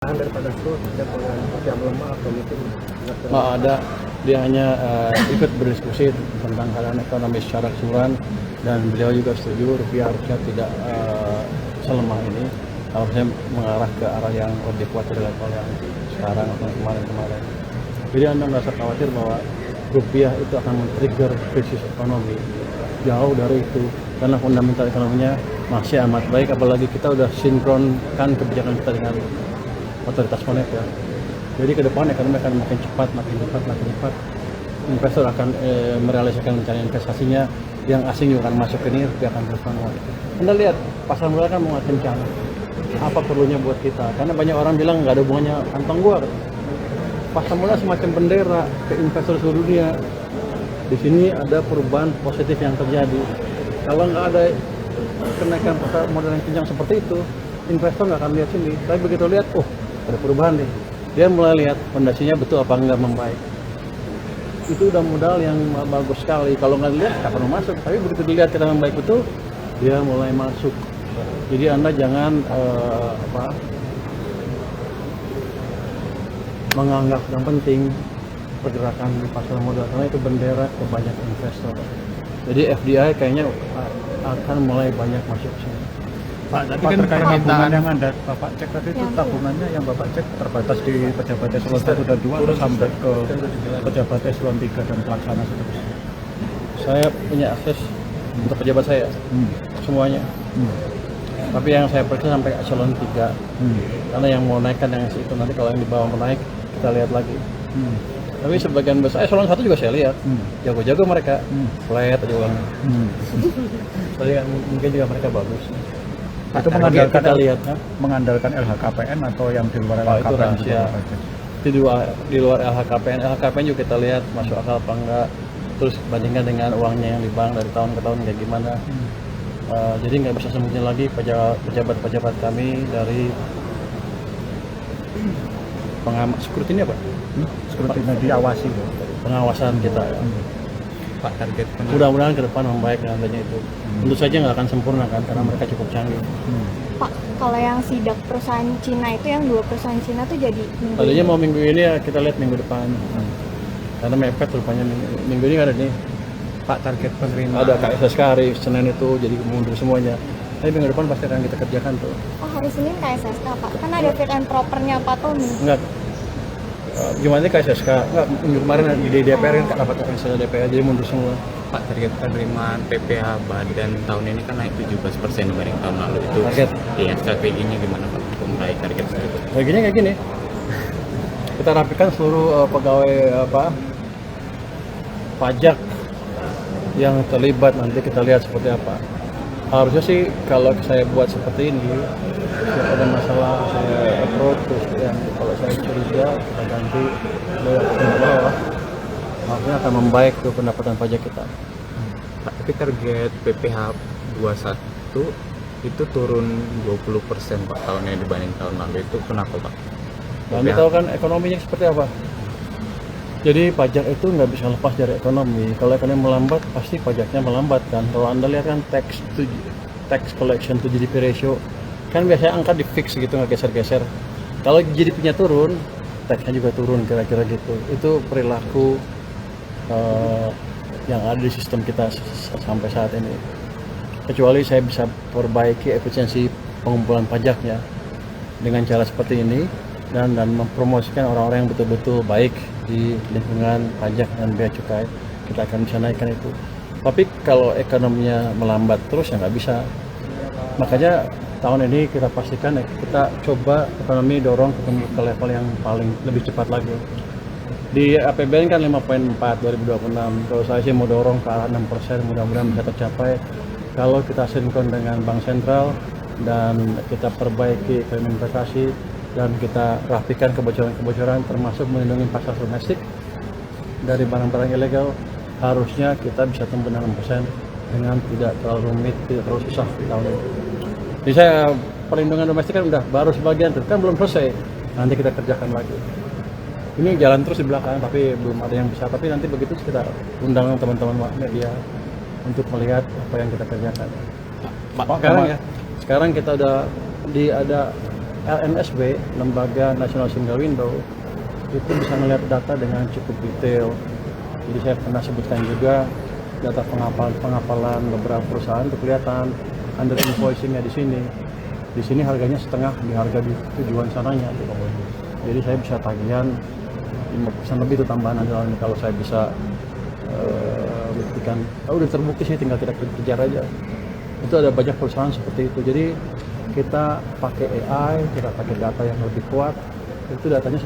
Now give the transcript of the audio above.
Daripada itu yang lemah atau mungkin nggak ada, dia hanya ikut berdiskusi tentang keadaan ekonomi secara keseluruhan, dan beliau juga setuju rupiah harusnya tidak selemah ini, harusnya mengarah ke arah yang lebih kuat dari level yang sekarang atau kemarin-kemarin. Jadi Anda merasa khawatir bahwa rupiah itu akan men-trigger krisis ekonomi, jauh dari itu, karena fundamental ekonominya masih amat baik, apalagi kita udah sinkronkan kebijakan kita dengan otoritas moneter. Jadi ke depan ekonomi akan makin cepat. Investor akan merealisasikan rencana investasinya, yang asing juga akan masuk ke ini, rupiah akan terus menguat. Anda lihat pasar modal kan menguat kencang. Apa perlunya buat kita? Karena banyak orang bilang nggak ada hubungannya kantong gua. Pasar modal semacam bendera ke investor seluruh dunia. Di sini ada perubahan positif yang terjadi. Kalau nggak ada kenaikan pasar modal yang kencang seperti itu, investor nggak akan lihat sini. Tapi begitu lihat, oh ada perubahan nih, dia mulai lihat fondasinya betul apa enggak membaik. Itu udah modal yang bagus sekali. Kalau nggak dilihat kapan mau masuk, tapi begitu dilihat kita membaik betul, dia mulai masuk. Jadi Anda jangan menganggap yang penting pergerakan di pasar modal, karena itu bendera ke banyak investor. Jadi FDI kayaknya akan mulai banyak masuk sini. Pak, tadi kan terkait tabungan yang Anda Bapak cek tadi itu tabungannya yang Bapak cek terbatas di pejabat eselon 1 dan 2 atau sampai ke pejabat eselon 3 dan pelaksana seterusnya? Saya punya akses untuk pejabat saya, semuanya. Tapi yang saya periksa sampai eselon 3, karena yang mau naikkan yang itu nanti, kalau yang di bawah mau naik kita lihat lagi. Tapi sebagian besar eselon 1 juga saya lihat, jago-jago mereka, flat aja uangnya. Jadi mungkin juga mereka bagus. Itu mengandalkan LHKPN atau yang di luar itu LHKPN? rahasia. Itu di luar LHKPN. LHKPN juga kita lihat masuk akal apa enggak. Terus bandingkan dengan uangnya yang di bank dari tahun ke tahun kayak gimana. Jadi nggak bisa sembunyi lagi pejabat-pejabat kami dari pengamat scrutiny apa? Scrutiny diawasi. Pengawasan kita. Pak, target Mudah-mudahan ke depan membaik nantinya itu. Tentu saja nggak akan sempurna kan, karena mereka cukup canggih. Pak, kalau yang sidak perusahaan Cina itu, yang 2 perusahaan Cina tuh jadi minggu Tadinya ini. mau minggu ini, ya kita lihat minggu depan. Karena mepet rupanya minggu ini ada nih. Pak, target penerimaan Ada KSSK hari Senin itu, jadi mundur semuanya. Tapi minggu depan pasti akan kita kerjakan tuh. Oh, hari Senin KSSK, Pak. Kan ada fit and propernya Pak Tommy. Enggak. Gimana nih KSSK? Enggak, minggu kemarin di DPR kan rapat KSSK DPR, jadi mundur semua. Pak, target penerimaan PPh Badan tahun ini kan naik 17% dibanding tahun lalu. Itu Target. Iya, strateginya gimana Pak untuk meraih target tersebut? Kayak gini. Kita rapikan seluruh pegawai pajak yang terlibat, nanti kita lihat seperti apa. Harusnya sih kalau saya buat seperti ini, kalau ada masalah saya approach, terus yang kalau saya curiga kita ganti ke bawah, harusnya akan membaik tuh pendapatan pajak kita. Pak, tapi target PPh 21 itu turun 20% Pak tahun ini dibanding tahun lalu. Itu kenapa Pak? Anda tahu kan ekonominya seperti apa? Jadi pajak itu nggak bisa lepas dari ekonomi. Kalau ekonomi melambat, pasti pajaknya melambat kan. Kalau Anda lihat kan tax collection to GDP ratio, kan biasanya angka di fix gitu, nggak geser-geser. Kalau GDP-nya turun, taxnya juga turun, kira-kira gitu. Itu perilaku yang ada di sistem kita sampai saat ini. Kecuali saya bisa perbaiki efisiensi pengumpulan pajaknya dengan cara seperti ini, dan mempromosikan orang-orang yang betul-betul baik di lingkungan pajak dan bea cukai, kita akan bisa naikkan itu. Tapi kalau ekonominya melambat terus ya nggak bisa. Makanya tahun ini kita pastikan kita coba ekonomi dorong ke level yang paling lebih cepat lagi. Di APBN kan 5,4 2026. Kalau saya sih mau dorong ke arah 6%, mudah-mudahan bisa tercapai. Kalau kita sinkron dengan Bank Sentral dan kita perbaiki ekonomi investasi, dan kita rapikan kebocoran-kebocoran, termasuk melindungi pasar domestik dari barang-barang ilegal, harusnya kita bisa tumbuh 6% dengan tidak terlalu rumit, tidak terlalu susah di tahun ini. Jadi saya perlindungan domestik kan udah baru sebagian tuh, kan belum selesai, nanti kita kerjakan lagi. Ini jalan terus di belakang, tapi belum ada yang bisa. Tapi nanti begitu kita undang teman-teman media untuk melihat apa yang kita kerjakan. Sekarang kita udah ada LNSW, Lembaga Nasional Single Window, itu bisa melihat data dengan cukup detail. Jadi saya pernah sebutkan juga data pengapalan beberapa perusahaan itu kelihatan under invoicingnya di sini. Di sini harganya setengah di harga di tujuan sananya. Jadi saya bisa tagihan 5% lebih itu tambahan ini kalau saya bisa buktikan. Udah terbukti sih, tinggal tidak kejar aja. Itu ada banyak perusahaan seperti itu. Jadi kita pakai AI, kita pakai data yang lebih kuat, itu datanya